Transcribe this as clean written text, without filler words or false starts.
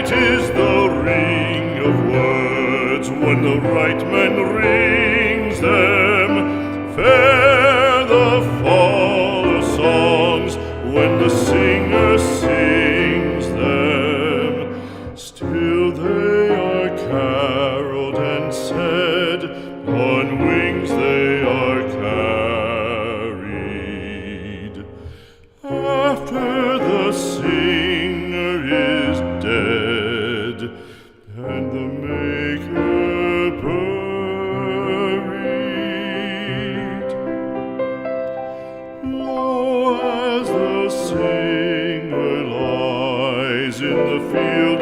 Sweet is the ring of words when the right man rings them. Fair the fall of songs when the singer sings them. Still they are caroled and said, on wings they are carried. After the singer is dead and the maker buried, lo, as the singer lies in the field